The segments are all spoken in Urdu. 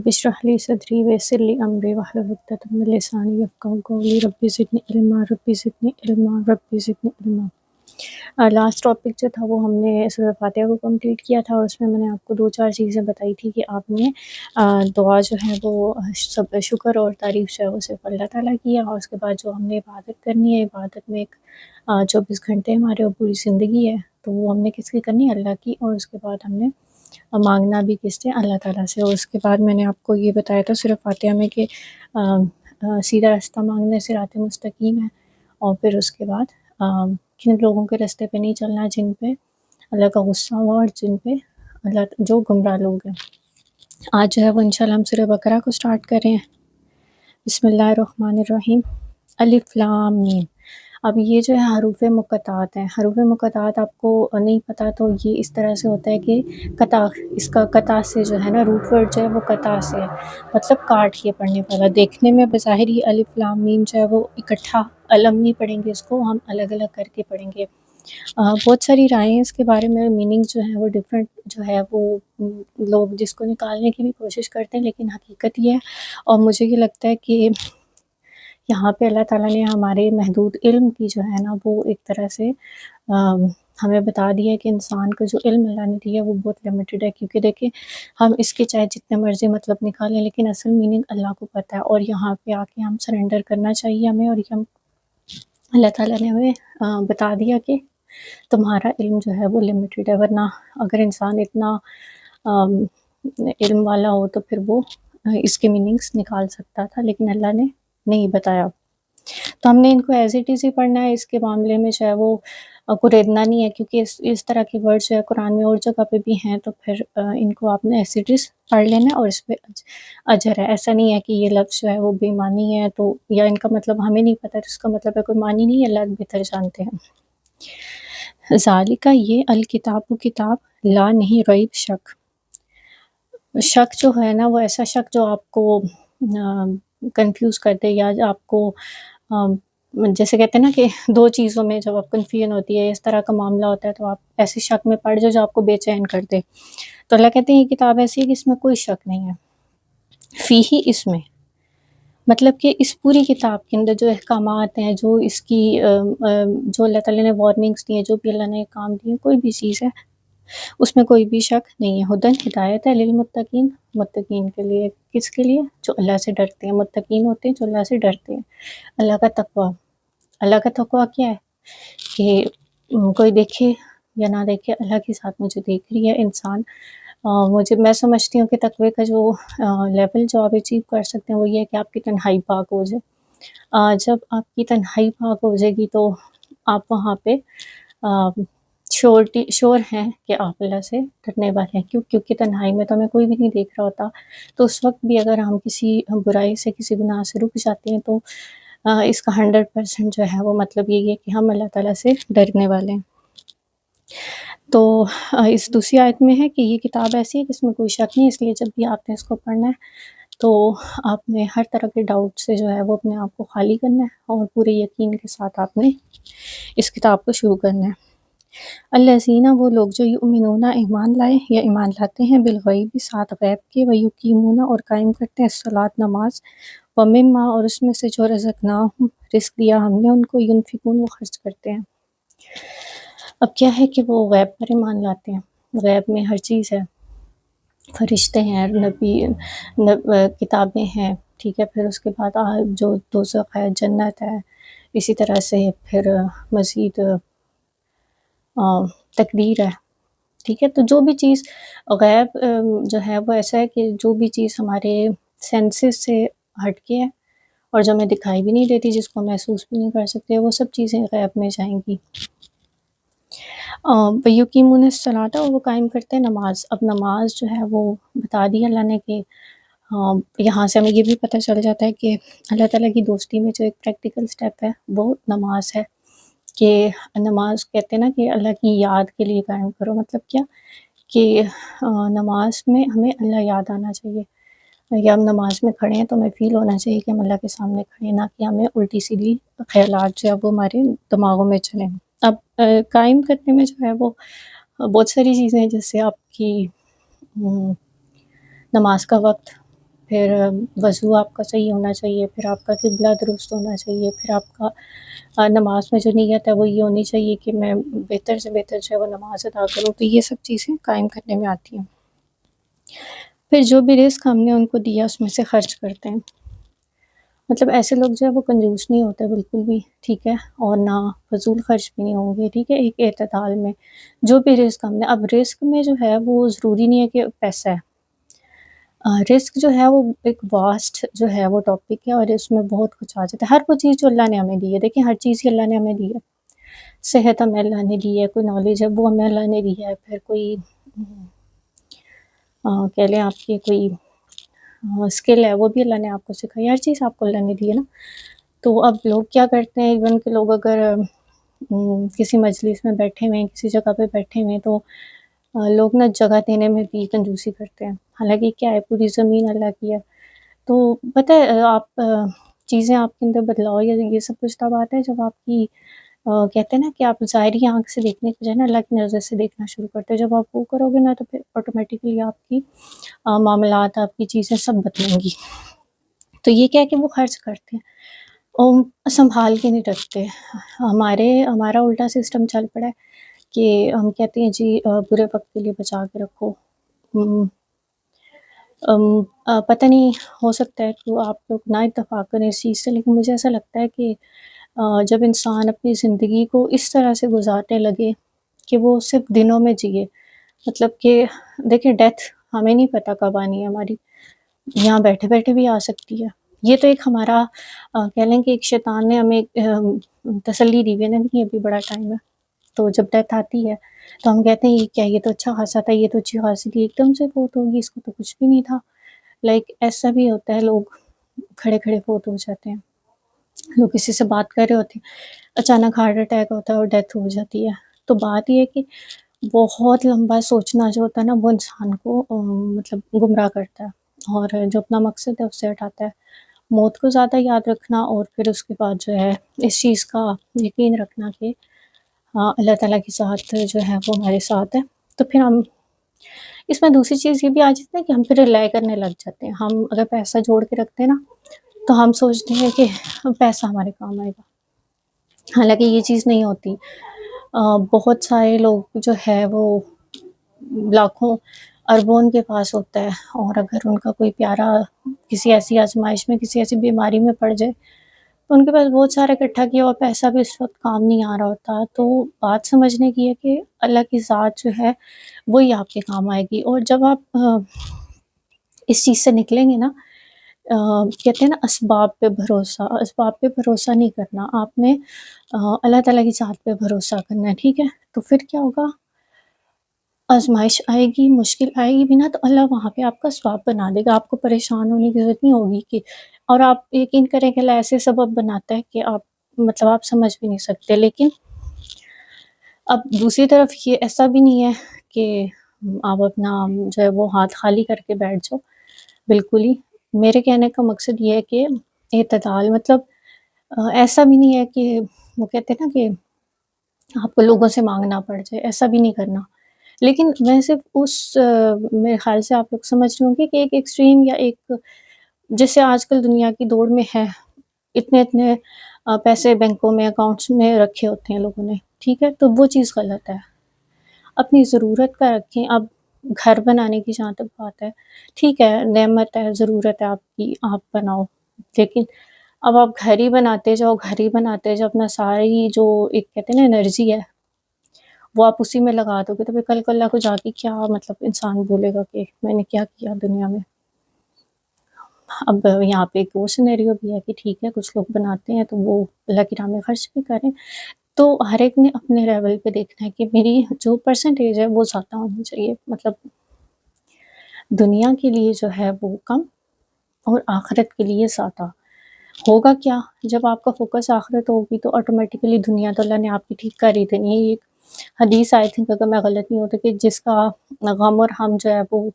رب اشرح لی صدری ویسر لی امری واحلل عقدۃ من لسانی یفقہوا قولی رب زدنی علما رب زدنی علما رب زدنی علما۔ لاسٹ ٹاپک جو تھا وہ ہم نے سورہ فاتحہ کو کمپلیٹ کیا تھا، اور اس میں نے آپ کو 2-4 چیزیں بتائی تھی کہ آپ نے دعا جو ہے وہ سب شکر اور تعریف جو ہے وہ صرف اللہ تعالیٰ کی ہے، اور اس کے بعد جو ہم نے عبادت کرنی ہے، عبادت میں ایک 24 گھنٹے ہمارے اور پوری زندگی ہے، تو وہ ہم نے کس کی کرنی ہے؟ اللہ کی، اور اس کے بعد ہم نے مانگنا بھی کس سے؟ اللہ تعالیٰ سے۔ اور اس کے بعد میں نے آپ کو یہ بتایا تھا سورہ فاتحہ میں کہ سیدھا راستہ مانگنے صراط مستقیم ہے، اور پھر اس کے بعد کن لوگوں کے راستے پہ نہیں چلنا؟ جن پہ اللہ کا غصہ ہوا اور جن پہ اللہ جو گمراہ لوگ ہیں۔ آج جو ہے وہ انشاءاللہ ہم سورہ بقرہ کو سٹارٹ کر رہے ہیں۔ بسم اللہ الرحمن الرحیم۔ الف لام میم۔ اب یہ جو ہے حروف مقطعات ہیں۔ حروف مقطعات آپ کو نہیں پتہ تو یہ اس طرح سے ہوتا ہے کہ قطع، اس کا قطع سے جو ہے نا روٹ ورڈ جو ہے وہ قطع سے ہے، مطلب کاٹ کے پڑھنے والا۔ دیکھنے میں بظاہر یہ الف لام میم جو ہے وہ اکٹھا علم نہیں پڑھیں گے، اس کو ہم الگ الگ کر کے پڑھیں گے۔ بہت ساری رائے ہیں اس کے بارے میں، میننگ جو ہے وہ ڈفرینٹ جو ہے وہ لوگ جس کو نکالنے کی بھی کوشش کرتے ہیں، لیکن حقیقت یہ ہے، اور مجھے یہ لگتا ہے کہ یہاں پہ اللہ تعالیٰ نے ہمارے محدود علم کی جو ہے نا وہ ایک طرح سے ہمیں بتا دیا ہے کہ انسان کا جو علم اللہ نے دیا ہے وہ بہت لمیٹڈ ہے، کیونکہ دیکھیں ہم اس کے چاہے جتنے مرضی مطلب نکالیں، لیکن اصل میننگ اللہ کو پتہ ہے، اور یہاں پہ آ کے ہم سرنڈر کرنا چاہیے ہمیں، اور یہ ہم اللہ تعالیٰ نے ہمیں بتا دیا کہ تمہارا علم جو ہے وہ لمیٹڈ ہے، ورنہ اگر انسان اتنا علم والا ہو تو پھر وہ اس کے میننگس نکال سکتا تھا، لیکن اللہ نے نہیں بتایا۔ تو ہم نے ان کو ایز اٹ از ہی پڑھنا ہے، اس کے معاملے میں جو ہے وہ قریدنا نہیں ہے، کیونکہ اس طرح کے ورڈ جو ہے قرآن میں اور جگہ پہ بھی ہیں، تو پھر ان کو آپ نے ایز اٹ از پڑھ لینا ہے، اور اس پہ اجر ہے۔ ایسا نہیں ہے کہ یہ لفظ جو ہے وہ بے معنی ہے تو یا ان کا مطلب ہمیں نہیں پتہ، تو اس کا مطلب ہے کوئی معنی نہیں ہے، اللہ بہتر جانتے ہیں۔ ذالکہ یہ الکتاب و کتاب لا نہیں ریب شک، شک جو ہے نا وہ ایسا شک جو آپ کو کنفیوز کر دے، یا آپ کو جیسے کہتے ہیں نا کہ دو چیزوں میں جب آپ کنفیوژن ہوتی ہے، اس طرح کا معاملہ ہوتا ہے، تو آپ ایسے شک میں پڑ جاؤ جو آپ کو بے چین کر دے، تو اللہ کہتے ہیں یہ کتاب ایسی ہے کہ اس میں کوئی شک نہیں ہے۔ فی ہی، اس میں مطلب کہ اس پوری کتاب کے اندر جو احکامات ہیں، جو اس کی جو اللہ تعالیٰ نے وارننگس دی ہیں، جو بھی اللہ نے کام دیے، کوئی بھی چیز ہے اس میں کوئی بھی شک نہیں ہے۔ ہدن، ہدایت ہے، للمتقین، متقین کے لیے۔ کس کے لیے؟ جو اللہ سے ڈرتے ہیں۔ متقین ہوتے ہیں جو اللہ سے ڈرتے ہیں۔ اللہ کا تقویٰ، اللہ کا تقویٰ کیا ہے کہ کوئی دیکھے یا نہ دیکھے، اللہ کے ساتھ مجھے دیکھ رہی ہے انسان۔ میں سمجھتی ہوں کہ تقوی کا جو لیول جو آپ اچیو کر سکتے ہیں وہ یہ ہے کہ آپ کی تنہائی پاک ہو جائے۔ جب آپ کی تنہائی پاک ہو جائے گی تو آپ وہاں پہ شور ہیں کہ آپ اللہ سے ڈرنے والے ہیں۔ کیونکہ تنہائی میں تو ہمیں کوئی بھی نہیں دیکھ رہا ہوتا، تو اس وقت بھی اگر ہم کسی برائی سے، کسی گناہ سے رک جاتے ہیں، تو اس کا 100% جو ہے وہ مطلب یہی ہے کہ ہم اللہ تعالیٰ سے ڈرنے والے ہیں۔ تو اس دوسری آیت میں ہے کہ یہ کتاب ایسی ہے کہ اس میں کوئی شک نہیں، اس لیے جب بھی آپ نے اس کو پڑھنا ہے تو آپ نے ہر طرح کے ڈاؤٹ سے جو ہے وہ اپنے آپ کو خالی کرنا ہے، اور پورے یقین کے ساتھ آپ نے اس کتاب کو شروع کرنا ہے۔ الذین، وہ لوگ جو یؤمنون، ایمان لائے یا ایمان لاتے ہیں، بالغیب، ساتھ غیب کے، ویقیمون، اور قائم کرتے ہیں الصلاۃ، نماز، ومما، اور اس میں سے جو رزقناہم، رزق دیا ہم نے ان کو، ینفقون، وہ خرچ کرتے ہیں۔ اب کیا ہے کہ وہ غیب پر ایمان لاتے ہیں، غیب میں ہر چیز ہے، فرشتے ہیں، نبی، کتابیں ہیں، ٹھیک ہے، پھر اس کے بعد جو دوزخ ہے، جنت ہے، اسی طرح سے پھر مزید تقدیر ہے، ٹھیک ہے۔ تو جو بھی چیز غیب جو ہے وہ ایسا ہے کہ جو بھی چیز ہمارے سینسز سے ہٹ کے ہے، اور جو ہمیں دکھائی بھی نہیں دیتی، جس کو محسوس بھی نہیں کر سکتے، وہ سب چیزیں غیب میں جائیں گی۔ وَيُقِيمُونَ الصَّلَاةَ، اور وہ قائم کرتے ہیں نماز۔ اب نماز جو ہے وہ بتا دی اللہ نے کہ یہاں سے ہمیں یہ بھی پتہ چل جاتا ہے کہ اللہ تعالیٰ کی دوستی میں جو ایک پریکٹیکل سٹیپ ہے وہ نماز ہے، کہ نماز کہتے ہیں نا کہ اللہ کی یاد کے لیے قائم کرو، مطلب کیا کہ نماز میں ہمیں اللہ یاد آنا چاہیے، یا ہم نماز میں کھڑے ہیں تو ہمیں فیل ہونا چاہیے کہ ہم اللہ کے سامنے کھڑے ہیں، نہ کہ ہمیں الٹی سیدھی خیالات جو ہے وہ ہمارے دماغوں میں چلیں۔ اب قائم کرنے میں جو ہے وہ بہت ساری چیزیں ہیں، جیسے آپ کی نماز کا وقت، پھر وضو آپ کا صحیح ہونا چاہیے، پھر آپ کا قبلہ درست ہونا چاہیے، پھر آپ کا نماز میں جو نیت ہے وہ یہ ہونی چاہیے کہ میں بہتر سے بہتر جو ہے وہ نماز ادا کروں. تو یہ سب چیزیں قائم کرنے میں آتی ہیں. پھر جو بھی رزق ہم نے ان کو دیا اس میں سے خرچ کرتے ہیں. مطلب ایسے لوگ جو ہے وہ کنجوس نہیں ہوتے بالکل بھی، ٹھیک ہے، اور نہ فضول خرچ بھی نہیں ہوں گے، ٹھیک ہے، ایک اعتدال میں جو بھی رزق ہم نے. اب رزق میں جو ہے وہ ضروری نہیں ہے کہ پیسہ ہے. رزق جو ہے وہ ایک واسٹ جو ہے وہ ٹاپک ہے، اور اس میں بہت کچھ آ جاتا ہے. ہر وہ چیز جو اللہ نے ہمیں دی ہے، دیکھیں ہر چیز ہی اللہ نے ہمیں دی ہے. صحت ہمیں اللہ نے دی ہے، کوئی نالج ہے وہ ہمیں اللہ نے دی ہے، پھر کوئی کہہ لیں آپ کی کوئی اسکل ہے وہ بھی اللہ نے آپ کو سکھائی. ہر چیز آپ کو اللہ نے دی ہے نا. تو اب لوگ کیا کرتے ہیں، ایون کہ لوگ اگر کسی مجلس میں بیٹھے ہوئے ہیں، کسی جگہ پہ بیٹھے ہوئے ہیں، تو لوگ نا جگہ دینے میں بھی کنجوسی کرتے ہیں. حالانکہ کیا ہے، پوری زمین اللہ کی ہے. تو پتہ ہے آپ چیزیں آپ کے اندر بدلاؤ یا یہ سب کچھ تب آتا ہے جب آپ کی کہتے ہیں نا کہ آپ ظاہری آنکھ سے دیکھنے کے بجائے نا اللہ کی نظر سے دیکھنا شروع کرتے ہیں. جب آپ وہ کرو گے نا تو پھر آٹومیٹکلی آپ کی معاملات، آپ کی چیزیں سب بدلیں گی. تو یہ کیا ہے کہ وہ خرچ کرتے ہیں اور سنبھال کے نہیں رکھتے. ہمارا الٹا سسٹم چل پڑا ہے کہ ہم کہتے ہیں جی برے وقت کے لیے بچا کے رکھو. پتہ نہیں، ہو سکتا ہے کہ آپ لوگ نہ اتفاق کریں اس چیز سے، لیکن مجھے ایسا لگتا ہے کہ جب انسان اپنی زندگی کو اس طرح سے گزارنے لگے کہ وہ صرف دنوں میں جیے، مطلب کہ دیکھیں ڈیتھ ہمیں نہیں پتہ کب آنی ہے، ہماری یہاں بیٹھے بیٹھے بھی آ سکتی ہے. یہ تو ایک ہمارا کہہ لیں کہ ایک شیطان نے ہمیں تسلی دی ہوئی ہے نا کہ ابھی بڑا ٹائم ہے. تو جب ڈیتھ آتی ہے تو ہم کہتے ہیں یہ کیا، یہ تو اچھا خاصا تھا، یہ تو اچھی خاصی تھی، ایک دم سے فوت ہوگی، اس کو تو کچھ بھی نہیں تھا. لائک ایسا بھی ہوتا ہے، لوگ کھڑے کھڑے فوت ہو جاتے ہیں. لوگ کسی سے بات کر رہے ہوتے ہیں، اچانک ہارٹ اٹیک ہوتا ہے اور ڈیتھ ہو جاتی ہے. تو بات یہ ہے کہ بہت لمبا سوچنا جو ہوتا ہے نا وہ انسان کو مطلب گمراہ کرتا ہے، اور جو اپنا مقصد ہے اس سے ہٹاتا ہے. موت کو زیادہ یاد رکھنا اور پھر اس کے بعد جو ہے اس چیز کا یقین رکھنا کہ ہاں اللہ تعالیٰ کی ساتھ جو ہے وہ ہمارے ساتھ ہے. تو پھر ہم اس میں دوسری چیز یہ بھی آ جاتی ہے کہ ہم پھر ریلائی کرنے لگ جاتے ہیں. ہم اگر پیسہ جوڑ کے رکھتے ہیں نا تو ہم سوچتے ہیں کہ پیسہ ہمارے کام آئے گا، حالانکہ یہ چیز نہیں ہوتی. بہت سارے لوگ جو ہے وہ لاکھوں اربوں ان کے پاس ہوتا ہے، اور اگر ان کا کوئی پیارا کسی ایسی آزمائش میں، کسی ایسی بیماری میں پڑ جائے تو ان کے پاس بہت سارا اکٹھا کیا اور پیسہ بھی اس وقت کام نہیں آ رہا ہوتا. تو بات سمجھنے کی ہے کہ اللہ کی ذات جو ہے وہی آپ کے کام آئے گی. اور جب آپ اس چیز سے نکلیں گے نا، کہتے ہیں نا اسباب پہ بھروسہ نہیں کرنا، آپ نے اللہ تعالیٰ کی ذات پہ بھروسہ کرنا ہے، ٹھیک ہے. تو پھر کیا ہوگا، آزمائش آئے گی، مشکل آئے گی بھی نا تو اللہ وہاں پہ آپ کا ثواب بنا دے گا. آپ کو پریشان ہونے کی ضرورت نہیں ہوگی کہ، اور آپ یقین کریں کہ اللہ ایسے سبب بناتا ہے کہ آپ مطلب آپ سمجھ بھی نہیں سکتے. لیکن اب دوسری طرف یہ ایسا بھی نہیں ہے کہ آپ اپنا جو ہے وہ ہاتھ خالی کر کے بیٹھ جاؤ. بالکل ہی میرے کہنے کا مقصد یہ ہے کہ اعتدال، مطلب ایسا بھی نہیں ہے کہ وہ کہتے ہیں نا کہ آپ کو لوگوں سے مانگنا پڑ جائے، ایسا بھی نہیں کرنا. لیکن میں صرف میرے خیال سے آپ لوگ سمجھ رہے ہوں گے کہ ایک ایکسٹریم یا ایک جیسے آج کل دنیا کی دوڑ میں ہے، اتنے پیسے بینکوں میں اکاؤنٹس میں رکھے ہوتے ہیں لوگوں نے، ٹھیک ہے. تو وہ چیز غلط ہے. اپنی ضرورت کا رکھیں. اب گھر بنانے کی جہاں تک بات ہے، ٹھیک ہے، نعمت ہے، ضرورت ہے آپ کی، آپ بناؤ. لیکن اب آپ گھر ہی بناتے جاؤ اپنا ساری جو ایک کہتے ہیں نا انرجی ہے وہ آپ اسی میں لگا دو گے تو پھر کل کو اللہ کو جا کے کیا مطلب انسان بولے گا کہ میں نے کیا کیا دنیا میں. اب یہاں پہ ایک اور سینیریو بھی ہے کہ ٹھیک ہے کچھ لوگ بناتے ہیں تو وہ اللہ کی راہ میں خرچ بھی کریں. تو ہر ایک نے اپنے لیول پہ دیکھنا ہے کہ میری جو پرسنٹیج ہے وہ زیادہ ہونی چاہیے، مطلب دنیا کے لیے جو ہے وہ کم اور آخرت کے لیے زیادہ. ہوگا کیا، جب آپ کا فوکس آخرت ہوگی تو آٹومیٹکلی دنیا تو اللہ نے آپ کی ٹھیک کر ہی دینی ہے. ایک حدیث آئی تھنک اگر میں غلط نہیں ہوتا کہ جس کا غم اور ہم جو ہے وہ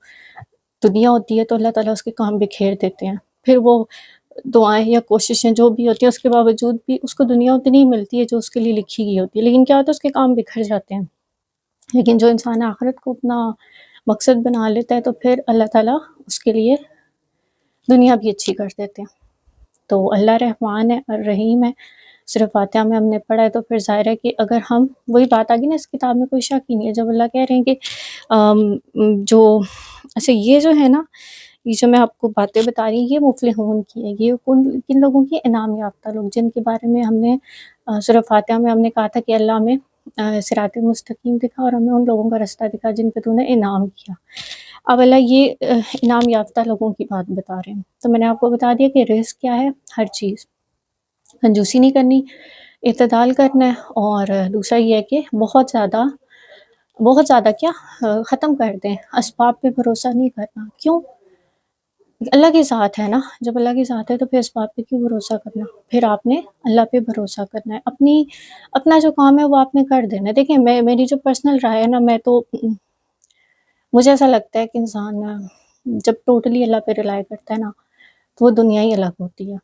دنیا ہوتی ہے تو اللہ تعالیٰ اس کے کام بکھیر دیتے ہیں. پھر وہ دعائیں یا کوششیں جو بھی ہوتی ہیں اس کے باوجود بھی اس کو دنیا اتنی ہی ملتی ہے جو اس کے لیے لکھی گئی ہوتی ہے، لیکن کیا ہوتا ہے اس کے کام بکھر جاتے ہیں. لیکن جو انسان آخرت کو اپنا مقصد بنا لیتا ہے تو پھر اللہ تعالیٰ اس کے لیے دنیا بھی اچھی کر دیتے ہیں. تو اللہ رحمان ہے اور رحیم ہے. صرف فاتحہ میں ہم نے پڑھا ہے تو پھر ظاہر ہے کہ اگر ہم وہی بات آ گئی نا، اس کتاب میں کوئی شک ہی نہیں ہے جب اللہ کہہ رہے ہیں کہ جو اچھا یہ جو ہے نا، یہ جو میں آپ کو باتیں بتا رہی ہوں یہ مفلحون کی ہے. یہ کن لوگوں کی؟ انعام یافتہ لوگ، جن کے بارے میں ہم نے سورہ فاتحہ میں ہم نے کہا تھا کہ اللہ ہمیں صراط مستقیم دکھا اور ہمیں ان لوگوں کا رستہ دکھا جن پہ تو نے انعام کیا. اب اللہ یہ انعام یافتہ لوگوں کی بات بتا رہے ہیں. تو میں نے آپ کو بتا دیا کہ رزق کیا ہے، ہر چیز، کنجوسی نہیں کرنی، اعتدال کرنا ہے. اور دوسرا یہ ہے کہ بہت زیادہ کیا ختم کر دیں، اسباب پہ بھروسہ نہیں کرنا. کیوں؟ اللہ کی ذات ہے نا، جب اللہ کی ذات ہے تو پھر اسباب پہ کیوں بھروسہ کرنا؟ پھر آپ نے اللہ پہ بھروسہ کرنا ہے. اپنا جو کام ہے وہ آپ نے کر دینا ہے. دیکھیں میری جو پرسنل رائے ہے نا، مجھے ایسا لگتا ہے کہ انسان جب ٹوٹلی اللہ پہ ریلائی کرتا ہے نا تو وہ دنیا ہی الگ ہوتی ہے.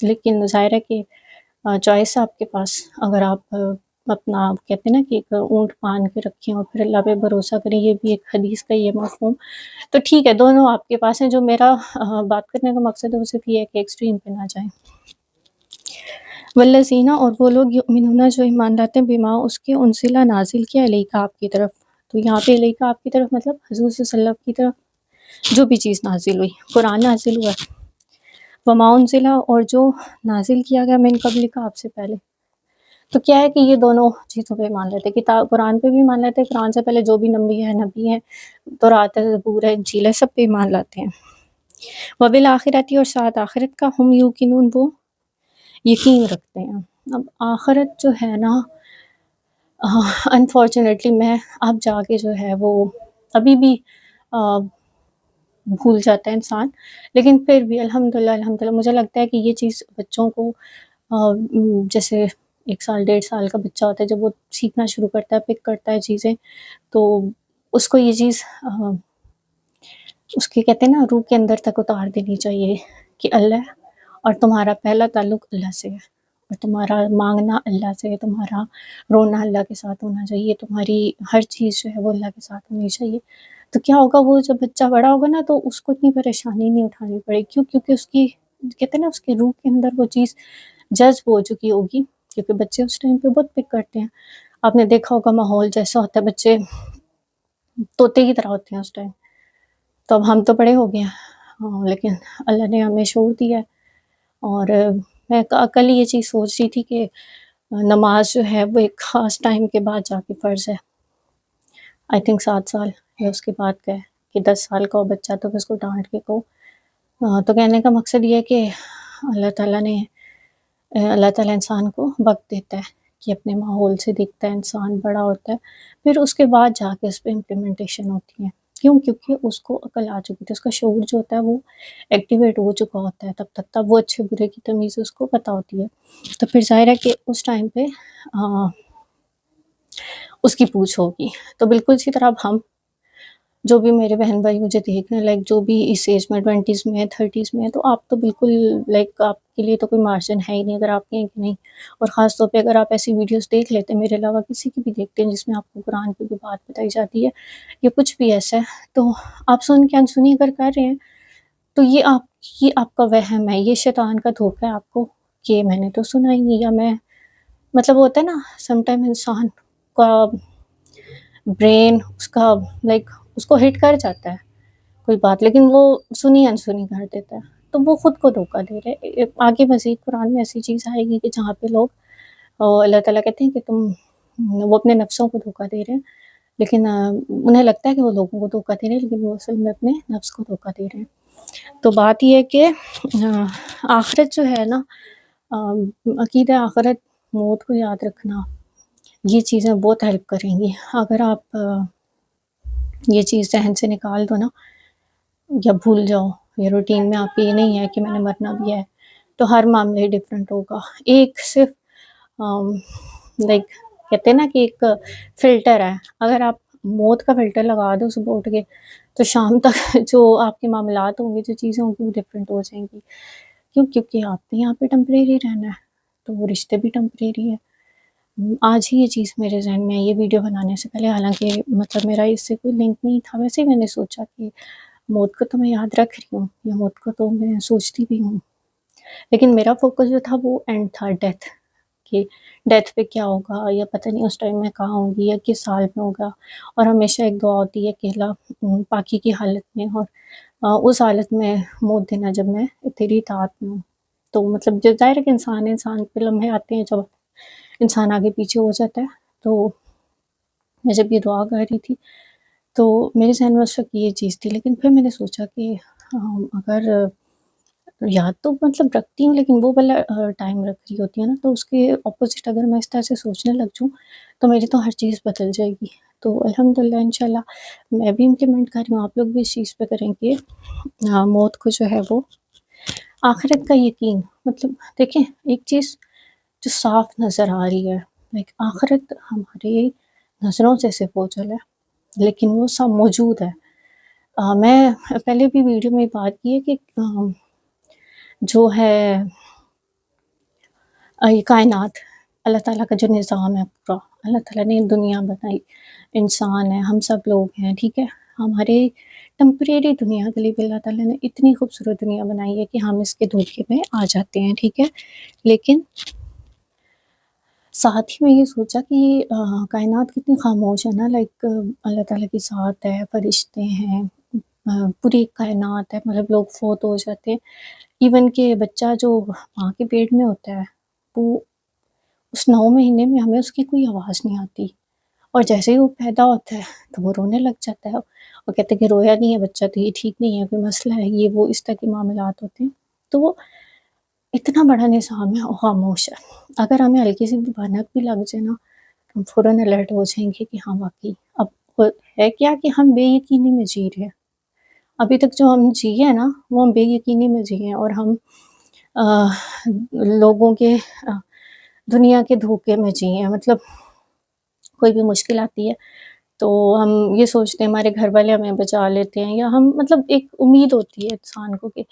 لیکن ظاہر ہے کہ چوائس ہے آپ کے پاس. اگر آپ اپنا کہتے ہیں نا کہ ایک اونٹ باندھ کے رکھیں اور پھر اللہ پہ بھروسہ کریں، یہ بھی ایک حدیث کا یہ مفہوم، تو ٹھیک ہے، دونوں آپ کے پاس ہیں. جو میرا بات کرنے کا مقصد ہے وہ صرف یہ ہے کہ ایکسٹریم پہ نہ جائیں. والذین، اور وہ لوگ، یؤمنون، جو ایمان لاتے ہیں، بما، اس کے، انزل، نازل کیا، الیک، آپ کی طرف. تو یہاں پہ الیک، آپ کی طرف مطلب حضور صلی اللہ علیہ وسلم کی طرف جو بھی چیز نازل ہوئی، قرآن نازل ہوا، وما انزل، اور جو نازل کیا گیا، من قبل کا، آپ سے پہلے. تو کیا ہے کہ یہ دونوں چیزوں پہ مان لیتے. کتاب قرآن پہ بھی مان لیتے، قرآن سے پہلے جو بھی نبی ہیں تورات ہے، زبور ہے، انجیل ہے، سب پہ مان لاتے ہیں. وبالآخرۃ، اور ساتھ آخرت کا، ہم یوقنون، وہ یقین رکھتے ہیں. اب آخرت جو ہے نا، انفارچونیٹلی میں اب جا کے جو ہے وہ ابھی بھی بھول جاتا ہے انسان، لیکن پھر بھی الحمدللہ مجھے لگتا ہے کہ یہ چیز بچوں کو جیسے 1 سال 1.5 سال کا بچہ ہوتا ہے، جب وہ سیکھنا شروع کرتا ہے، پک کرتا ہے چیزیں، تو اس کو یہ چیز اس کے کہتے ہیں نا روح کے اندر تک اتار دینی چاہیے کہ اللہ، اور تمہارا پہلا تعلق اللہ سے ہے، اور تمہارا مانگنا اللہ سے ہے، تمہارا رونا اللہ کے ساتھ ہونا چاہیے، تمہاری ہر چیز جو ہے وہ اللہ کے ساتھ ہونی چاہیے. تو کیا ہوگا، وہ جب بچہ بڑا ہوگا نا تو اس کو اتنی پریشانی نہیں اٹھانی پڑے. کیونکہ اس کی کہتے ہیں نا اس کے روح کے اندر وہ چیز جذب ہو چکی ہوگی. کیونکہ بچے اس ٹائم پہ بہت پک کرتے ہیں. آپ نے دیکھا ہوگا ماحول جیسا ہوتا ہے، بچے طوطے کی طرح ہوتے ہیں اس ٹائم. تو اب ہم تو بڑے ہو گئے ہیں، لیکن اللہ نے ہمیں شعور دیا ہے. اور میں کل یہ چیز سوچ رہی تھی کہ نماز جو ہے وہ ایک خاص ٹائم کے بعد جا کے فرض ہے. آئی تھنک 7 سال یا اس کے بعد کا ہے کہ 10 سال کا ہو بچہ تو اس کو ڈانٹ کے کہو. تو کہنے کا مقصد یہ ہے کہ اللہ تعالیٰ انسان کو وقت دیتا ہے کہ اپنے ماحول سے دیکھتا ہے، انسان بڑا ہوتا ہے، پھر اس کے بعد جا کے اس پہ امپلیمنٹیشن ہوتی ہے. کیوں؟ کیونکہ اس کو عقل آ چکی تھی، اس کا شعور جو ہوتا ہے وہ ایکٹیویٹ ہو چکا ہوتا ہے تب وہ اچھے برے کی تمیز اس کو پتہ ہوتی ہے. تو پھر ظاہر ہے کہ اس ٹائم پہ اس کی پوچھ ہوگی. تو بالکل اسی طرح اب ہم جو بھی میرے بہن بھائی مجھے دیکھ رہے ہیں، لائک جو بھی اس ایج میں 20s میں 30s میں، تو آپ تو بالکل لائک آپ کے لیے تو کوئی مارجن ہے ہی نہیں اگر آپ کہیں کہ نہیں. اور خاص طور پہ اگر آپ ایسی ویڈیوز دیکھ لیتے ہیں، میرے علاوہ کسی کی بھی دیکھتے ہیں جس میں آپ کو قرآن کی کوئی بات بتائی جاتی ہے یا کچھ بھی ایسا ہے، تو آپ سن کے انسنی اگر کر رہے ہیں تو یہ آپ کا وہم ہے، یہ شیطان کا دھوکہ ہے آپ کو کہ میں نے تو سنا ہی نہیں، یا میں مطلب ہوتا ہے نا سم ٹائم انسان کا برین اس کو ہٹ کر جاتا ہے کوئی بات، لیکن وہ سنی انسنی کر دیتا ہے، تو وہ خود کو دھوکہ دے رہے. آگے مزید قرآن میں ایسی چیز آئے گی کہ جہاں پہ لوگ اللہ تعالیٰ کہتے ہیں کہ وہ اپنے نفسوں کو دھوکہ دے رہے ہیں، لیکن انہیں لگتا ہے کہ وہ لوگوں کو دھوکہ دے رہے ہیں، لیکن وہ اصل میں اپنے نفس کو دھوکہ دے رہے ہیں. تو بات یہ ہے کہ آخرت جو ہے نا، عقیدہ آخرت، موت کو یاد رکھنا، یہ چیزیں بہت ہیلپ کریں گی. اگر آپ یہ چیز ذہن سے نکال دو نا یا بھول جاؤ، یا روٹین میں آپ کی یہ نہیں ہے کہ میں نے مرنا بھی ہے، تو ہر معاملے ڈیفرنٹ ہوگا. ایک صرف لائک کہتے ہیں نا کہ ایک فلٹر ہے، اگر آپ موت کا فلٹر لگا دو صبح اٹھ کے تو شام تک جو آپ کے معاملات ہوں گے، جو چیزیں ہوں گی، وہ ڈفرینٹ ہو جائیں گی. کیونکہ آپ نے یہاں پہ ٹمپریری رہنا ہے، تو وہ رشتے بھی ٹمپریری ہے. آج ہی یہ چیز میرے ذہن میں ہے، یہ ویڈیو بنانے سے پہلے، حالانکہ مطلب میرا اس سے کوئی لنک نہیں تھا، ویسے ہی میں نے سوچا کہ موت کو تو میں یاد رکھ رہی ہوں، یا موت کو تو میں سوچتی بھی ہوں، لیکن میرا فوکس جو تھا وہ اینڈ تھا، ڈیتھ، کہ ڈیتھ پہ کیا ہوگا، یا پتہ نہیں اس ٹائم میں کہاں ہوں گی یا کس حال میں ہوگا. اور ہمیشہ ایک دعا ہوتی ہے کہ اللہ پاکی کی حالت میں، اور اس حالت میں موت دینا جب میں تیری اطاعت میں ہوں. تو مطلب جو ظاہر ہے کہ انسان پہ لمحے آتے ہیں جب انسان آگے پیچھے ہو جاتا ہے. تو میں جب یہ دعا کر رہی تھی تو میرے ذہن میں اس وقت یہ چیز تھی، لیکن پھر میں نے سوچا کہ اگر یاد تو مطلب رکھتی ہوں، لیکن وہ والا ٹائم رکھ رہی ہوتی ہے نا، تو اس کے اپوزٹ اگر میں اس طرح سے سوچنے لگ جاؤں تو میری تو ہر چیز بدل جائے گی. تو الحمدللہ انشاءاللہ میں بھی امپلیمنٹ کر رہی ہوں، آپ لوگ بھی اس چیز پہ کریں کہ موت کو جو ہے وہ آخرت کا یقین. مطلب دیکھیں ایک چیز جو صاف نظر آ رہی ہے، لائک آخرت ہمارے نظروں سے صرف اوجھل ہے، لیکن وہ سب موجود ہے. میں پہلے بھی ویڈیو میں بات کی ہے کہ جو ہے یہ کائنات، اللہ تعالیٰ کا جو نظام ہے پورا، اللہ تعالیٰ نے دنیا بنائی، انسان ہے، ہم سب لوگ ہیں، ٹھیک ہے، ہمارے ٹمپریری دنیا کے لیے بھی اللہ تعالیٰ نے اتنی خوبصورت دنیا بنائی ہے کہ ہم اس کے دھوکے میں آ جاتے ہیں، ٹھیک ہے. لیکن ساتھ ہی میں یہ سوچا کہ کائنات کتنی خاموش ہے نا، لائک اللہ تعالیٰ کی ذات ہے، فرشتے ہیں، پوری کائنات ہے. مطلب لوگ فوت ہو جاتے ہیں، ایون کہ بچہ جو ماں کے پیٹ میں ہوتا ہے وہ اس 9 مہینے میں ہمیں اس کی کوئی آواز نہیں آتی، اور جیسے ہی وہ پیدا ہوتا ہے تو وہ رونے لگ جاتا ہے، اور کہتے ہیں کہ رویا نہیں ہے بچہ تو یہ ٹھیک نہیں ہے، کوئی مسئلہ ہے، یہ وہ اس طرح کے معاملات ہوتے ہیں. تو وہ اتنا بڑا نظام ہے اور خاموش ہے. اگر ہمیں ہلکی سی بھی بھنک بھی لگ جائے نا، ہم فوراً الرٹ ہو جائیں گے کہ ہاں واقعی اب ہے کیا کہ ہم بے یقینی میں جی رہے ہیں. ابھی تک جو ہم جیے ہیں نا وہ ہم بے یقینی میں جیے ہیں، اور ہم لوگوں کے دنیا کے دھوکے میں جیے ہیں. مطلب کوئی بھی مشکل آتی ہے تو ہم یہ سوچتے ہیں ہمارے گھر والے ہمیں بچا لیتے ہیں، یا ہم مطلب ایک امید ہوتی ہے انسان کو کہ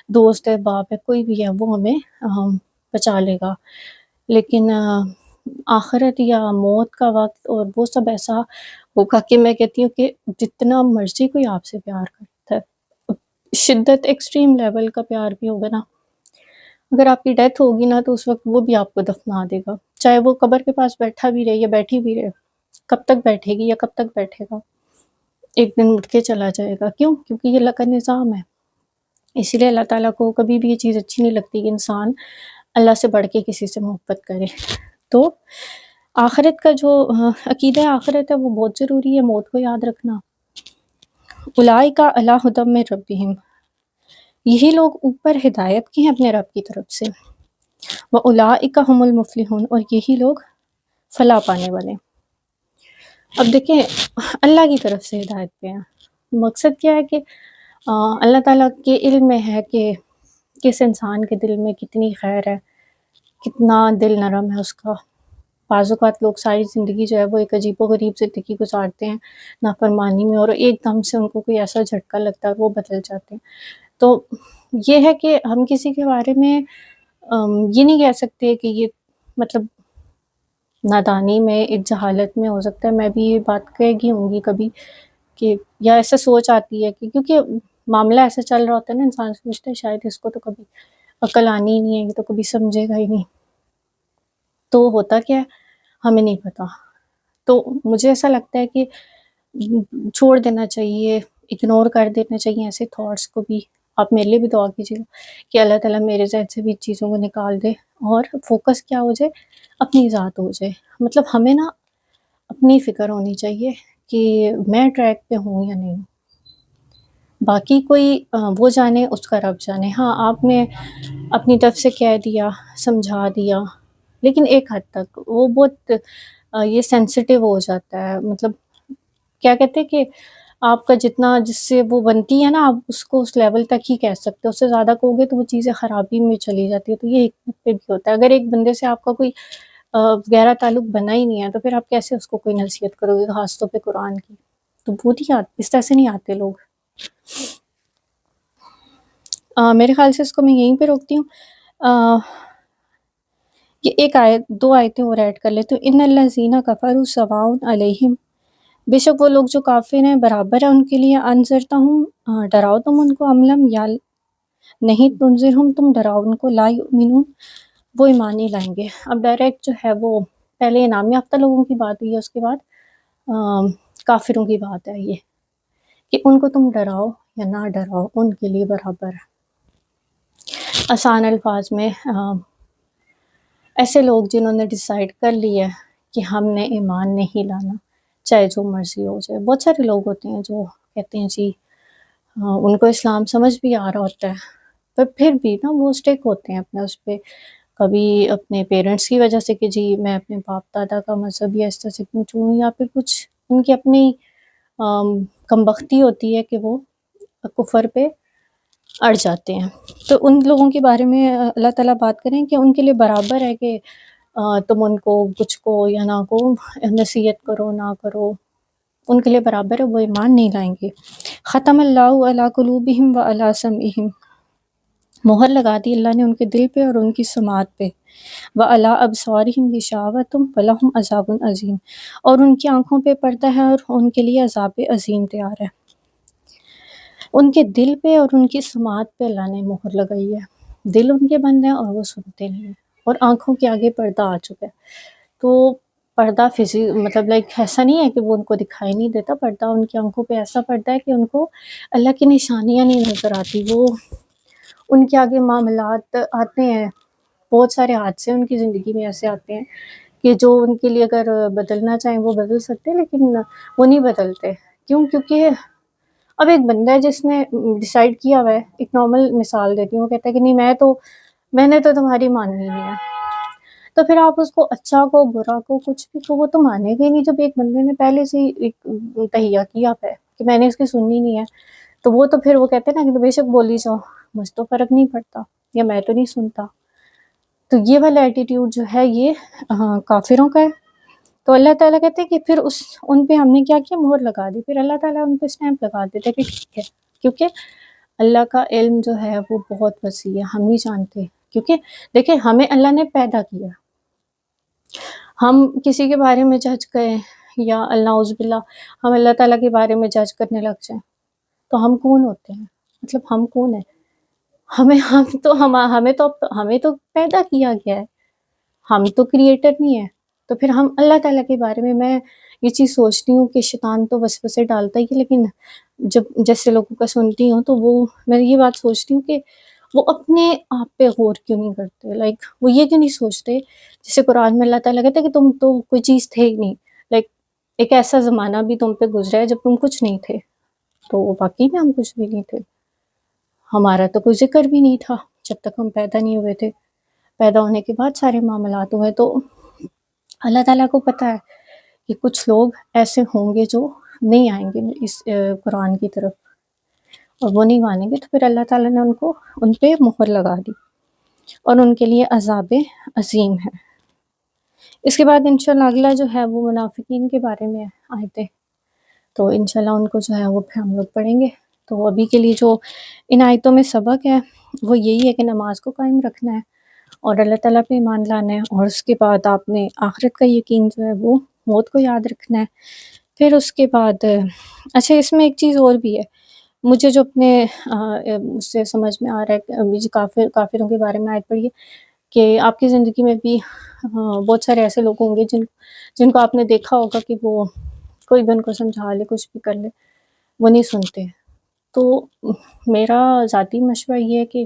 دوست ہے، باپ ہے، کوئی بھی ہے وہ ہمیں بچا لے گا. لیکن آخرت یا موت کا وقت اور وہ سب ایسا ہوگا کہ میں کہتی ہوں کہ جتنا مرضی کوئی آپ سے پیار کرتا ہے، شدت ایکسٹریم لیول کا پیار بھی ہوگا نا، اگر آپ کی ڈیتھ ہوگی نا تو اس وقت وہ بھی آپ کو دفنا دے گا، چاہے وہ قبر کے پاس بیٹھا بھی رہے یا بیٹھی بھی رہے. کب تک بیٹھے گی یا کب تک بیٹھے گا، ایک دن اٹھ کے چلا جائے گا. کیوں؟ کیونکہ یہ اللہ کا نظام ہے. اسی لیے اللہ تعالیٰ کو کبھی بھی یہ چیز اچھی نہیں لگتی کہ انسان اللہ سے بڑھ کے کسی سے محبت کرے. تو آخرت کا جو عقیدہ آخرت ہے وہ بہت ضروری ہے، موت کو یاد رکھنا. اولئک علی ھدی من ربہم، یہی لوگ اوپر ہدایت کے ہیں اپنے رب کی طرف سے. واولئک ھم المفلحون، اور یہی لوگ فلاح پانے والے. اب دیکھیں اللہ کی طرف سے ہدایت پہ ہیں. مقصد کیا ہے کہ اللہ تعالیٰ کے علم میں ہے کہ کس انسان کے دل میں کتنی خیر ہے، کتنا دل نرم ہے اس کا. بعض اوقات لوگ ساری زندگی جو ہے وہ ایک عجیب و غریب زندگی گزارتے ہیں نافرمانی میں، اور ایک دم سے ان کو کوئی ایسا جھٹکا لگتا ہے اور وہ بدل جاتے ہیں. تو یہ ہے کہ ہم کسی کے بارے میں یہ نہیں کہہ سکتے کہ یہ مطلب نادانی میں، ایک جہالت میں. ہو سکتا ہے میں بھی یہ بات کہہ گی ہوں گی کبھی کہ یا ایسا سوچ آتی ہے کہ کیونکہ معاملہ ایسا چل رہا ہوتا ہے نا، انسان سوچتا ہے شاید اس کو تو کبھی عقل آنی ہی نہیں ہے، یہ تو کبھی سمجھے گا ہی نہیں. تو ہوتا کیا ہے ہمیں نہیں پتہ. تو مجھے ایسا لگتا ہے کہ چھوڑ دینا چاہیے، اگنور کر دینا چاہیے ایسے تھاٹس کو بھی. آپ میرے لیے بھی دعا کیجیے گا کہ اللہ تعالیٰ میرے ذہن سے بھی چیزوں کو نکال دے، اور فوکس کیا ہو جائے، اپنی ذات ہو جائے. مطلب ہمیں نا اپنی فکر ہونی چاہیے کہ میں ٹریک پہ ہوں یا نہیں. باقی کوئی وہ جانے، اس کا رب جانے. ہاں آپ نے اپنی طرف سے کہہ دیا، سمجھا دیا، لیکن ایک حد تک وہ بہت یہ سینسٹیو ہو جاتا ہے. مطلب کیا کہتے ہیں کہ آپ کا جتنا جس سے وہ بنتی ہے نا، آپ اس کو اس لیول تک ہی کہہ سکتے ہو، اس سے زیادہ کہو گے تو وہ چیزیں خرابی میں چلی جاتی ہے. تو یہ حکمت پہ بھی ہوتا ہے. اگر ایک بندے سے آپ کا کوئی گہرا تعلق بنا ہی نہیں ہے تو پھر آپ کیسے اس کو کوئی نصیحت کرو گے، خاص طور پہ قرآن کی. تو وہ نہیں آتے، اس طرح سے نہیں آتے لوگ. میرے خیال سے اس کو میں یہیں پہ روکتی ہوں. یہ ایک آیت، 2 آیتیں اور ایڈ کر لیتے ہوں. ان الذین کفروا سواء علیہم بے شک وہ لوگ جو کافر ہیں برابر ہے ان کے لیے انذرتا ہوں، ڈراؤ تم ان کو، املم یا نہیں تنذر ہم، تم ڈراؤ ان کو، لا یؤمنون وہ ایمان نہیں لائیں گے۔ اب ڈائریکٹ جو ہے وہ پہلے انعام یافتہ لوگوں کی بات ہوئی ہے، اس کے بعد کافروں کی بات ہے یہ کہ ان کو تم ڈراؤ یا نہ ڈراؤ ان کے لیے برابر ہے۔ آسان الفاظ میں ایسے لوگ جنہوں نے ڈیسائیڈ کر لیا ہے کہ ہم نے ایمان نہیں لانا چاہے جو مرضی ہو جائے۔ بہت سارے لوگ ہوتے ہیں جو کہتے ہیں جی ان کو اسلام سمجھ بھی آ رہا ہوتا ہے، پر پھر بھی نا وہ اسٹک ہوتے ہیں اپنے اس پہ، کبھی اپنے پیرنٹس کی وجہ سے کہ جی میں اپنے باپ دادا کا مذہب یا اس طرح سے پوچھوں، یا پھر کچھ ان کی اپنی کم بختی ہوتی ہے کہ وہ کفر پہ اڑ جاتے ہیں۔ تو ان لوگوں کے بارے میں اللہ تعالیٰ بات کریں کہ ان کے لیے برابر ہے کہ تم ان کو کچھ کو یا نہ کو، نصیحت کرو نہ کرو، ان کے لیے برابر ہے، وہ ایمان نہیں لائیں گے۔ ختم اللہ علی قلوبہم وعلی سمعہم، مہر لگا دی اللہ نے ان کے دل پہ اور ان کی سماعت پہ، وعلی ابصارہم غشاوۃ ولہم عذاب عظیم، اور ان کی آنکھوں پہ پردہ ہے اور ان کے لیے عذاب عظیم تیار ہے۔ ان کے دل پہ اور ان کی سماعت پہ اللہ نے مہر لگائی ہے، دل ان کے بند ہیں اور وہ سنتے نہیں ہیں، اور آنکھوں کے آگے پردہ آ چکا ہے۔ تو پردہ مطلب ایسا نہیں ہے کہ وہ ان کو دکھائی نہیں دیتا، پردہ ان کی آنکھوں پہ ایسا پردہ ہے کہ ان کو اللہ کی نشانیاں نہیں نظر آتی، وہ ان کے آگے معاملات آتے ہیں، بہت سارے حادثے ان کی زندگی میں ایسے آتے ہیں کہ جو ان کے لیے اگر بدلنا چاہیں وہ بدل سکتے، لیکن وہ نہیں بدلتے۔ کیوں؟ کیونکہ اب ایک بندہ ہے جس نے ڈیسائیڈ کیا ہوا ہے، ایک نارمل مثال دیتی ہوں، وہ کہتا ہے کہ نہیں میں نے تو تمہاری ماننی نہیں ہے، تو پھر آپ اس کو اچھا کو برا کو کچھ بھی کو وہ تو مانے گا ہی نہیں۔ جب ایک بندے نے پہلے سے ایک تہیہ کیا ہے کہ میں نے اس کی سننی نہیں ہے، تو وہ تو پھر وہ کہتے ہیں نا کہ بے شک بولی جاؤ، مجھ تو فرق نہیں پڑتا، یا میں تو نہیں سنتا۔ تو یہ والا ایٹیٹیوڈ جو ہے یہ کافروں کا ہے۔ تو اللہ تعالیٰ کہتے ہیں کہ پھر ان پہ ہم نے کیا کیا؟ مہر لگا دی۔ پھر اللہ تعالیٰ ان پہ اسٹیمپ لگا دیتے ہیں کہ ٹھیک ہے، کیونکہ اللہ کا علم جو ہے وہ بہت وسیع ہے، ہم نہیں جانتے۔ کیونکہ دیکھیں ہمیں اللہ نے پیدا کیا، ہم کسی کے بارے میں جج کریں یا اللہ اعوذ باللہ ہم اللہ تعالیٰ کے بارے میں جج کرنے لگ جائیں تو ہم کون ہوتے ہیں؟ مطلب ہم کون ہیں؟ ہمیں تو پیدا کیا گیا ہے، ہم تو کریٹر نہیں ہیں۔ تو پھر ہم اللہ تعالیٰ کے بارے میں یہ چیز سوچتی ہوں کہ شیطان تو وسوسے ڈالتا ہی ہے، لیکن جب جیسے لوگوں کا سنتی ہوں تو میں یہ بات سوچتی ہوں کہ وہ اپنے آپ پہ غور کیوں نہیں کرتے، وہ یہ کیوں نہیں سوچتے، جیسے قرآن میں اللہ تعالیٰ کہتے ہیں کہ تم تو کوئی چیز تھے ہی نہیں، ایک ایسا زمانہ بھی تم پہ گزرا ہے جب تم کچھ نہیں تھے، تو واقعی میں ہم کچھ بھی نہیں تھے، ہمارا تو کوئی ذکر بھی نہیں تھا جب تک ہم پیدا نہیں ہوئے تھے، پیدا ہونے کے بعد سارے معاملات ہوئے۔ تو اللہ تعالیٰ کو پتہ ہے کہ کچھ لوگ ایسے ہوں گے جو نہیں آئیں گے اس قرآن کی طرف اور وہ نہیں مانیں گے، تو پھر اللہ تعالیٰ نے ان پہ مہر لگا دی اور ان کے لیے عذاب عظیم ہے۔ اس کے بعد انشاءاللہ اگلا جو ہے وہ منافقین کے بارے میں آیتیں، تو انشاءاللہ ان کو جو ہے وہ پھر ہم لوگ پڑھیں گے۔ تو ابھی کے لیے جو ان آیتوں میں سبق ہے وہ یہی ہے کہ نماز کو قائم رکھنا ہے اور اللہ تعالیٰ پہ ایمان لانا ہے، اور اس کے بعد آپ نے آخرت کا یقین جو ہے وہ موت کو یاد رکھنا ہے۔ پھر اس کے بعد اچھا اس میں ایک چیز اور بھی ہے، مجھے جو اپنے اس سے سمجھ میں آ رہا ہے کہ کافروں کے بارے میں آیت پڑھی ہے کہ آپ کی زندگی میں بھی بہت سارے ایسے لوگ ہوں گے جن کو آپ نے دیکھا ہوگا کہ وہ کوئی بھی ان کو سمجھا لے کچھ بھی کر لے وہ نہیں سنتے۔ تو میرا ذاتی مشورہ یہ ہے کہ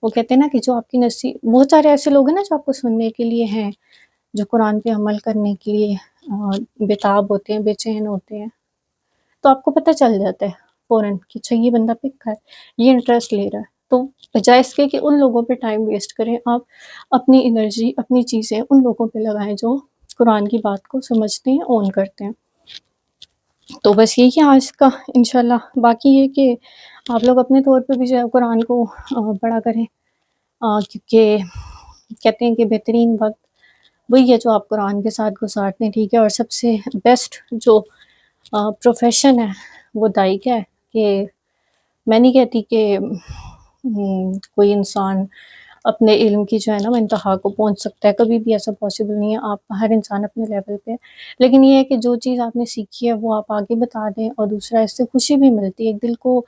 وہ کہتے ہیں نا کہ جو آپ کی بہت سارے ایسے لوگ ہیں نا جو آپ کو سننے کے لیے ہیں، جو قرآن پہ عمل کرنے کے لیے بےتاب ہوتے ہیں، بے چین ہوتے ہیں، تو آپ کو پتہ چل جاتا ہے فوراً کہ اچھا یہ بندہ پک ہے، یہ انٹرسٹ لے رہا ہے۔ تو بجائے اس کے کہ ان لوگوں پہ ٹائم ویسٹ کریں، آپ اپنی انرجی اپنی چیزیں ان لوگوں پہ لگائیں جو قرآن کی بات کو سمجھتے ہیں، اون کرتے ہیں۔ تو بس یہی ہے آج کا انشاءاللہ۔ باقی یہ کہ آپ لوگ اپنے طور پہ بھی جو ہے قرآن کو پڑھا کریں، کیونکہ کہتے ہیں کہ بہترین وقت وہی ہے جو آپ قرآن کے ساتھ گزارتے ہیں، ٹھیک ہے، اور سب سے بیسٹ جو پروفیشن ہے وہ دائی کا ہے۔ کہ میں نہیں کہتی کہ کوئی انسان اپنے علم کی جو ہے نا وہ انتہا کو پہنچ سکتا ہے. کبھی بھی ایسا پاسبل نہیں ہے. آپ ہر انسان اپنے لیول پہ ہے، لیکن یہ ہے کہ جو چیز آپ نے سیکھی ہے وہ آپ آگے بتا دیں. اور دوسرا اس سے خوشی بھی ملتی ہے، ایک دل کو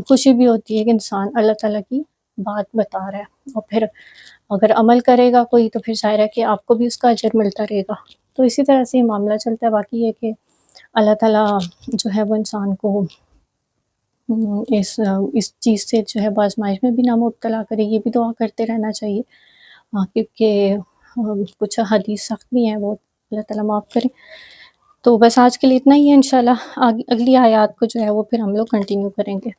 خوشی بھی ہوتی ہے کہ انسان اللہ تعالیٰ کی بات بتا رہا ہے. اور پھر اگر عمل کرے گا کوئی تو پھر ظاہر ہے کہ آپ کو بھی اس کا اجر ملتا رہے گا. تو اسی طرح سے یہ معاملہ چلتا ہے. باقی یہ کہ اللہ تعالیٰ جو ہے وہ انسان کو اس چیز سے جو ہے آزمائش میں بھی نہ مبتلا کرے، یہ بھی دعا کرتے رہنا چاہیے. کیونکہ کچھ حدیث سخت بھی ہیں، وہ اللہ تعالیٰ معاف کرے. تو بس آج کے لیے اتنا ہی ہے. انشاءاللہ اگلی آیات کو جو ہے وہ پھر ہم لوگ کنٹینیو کریں گے.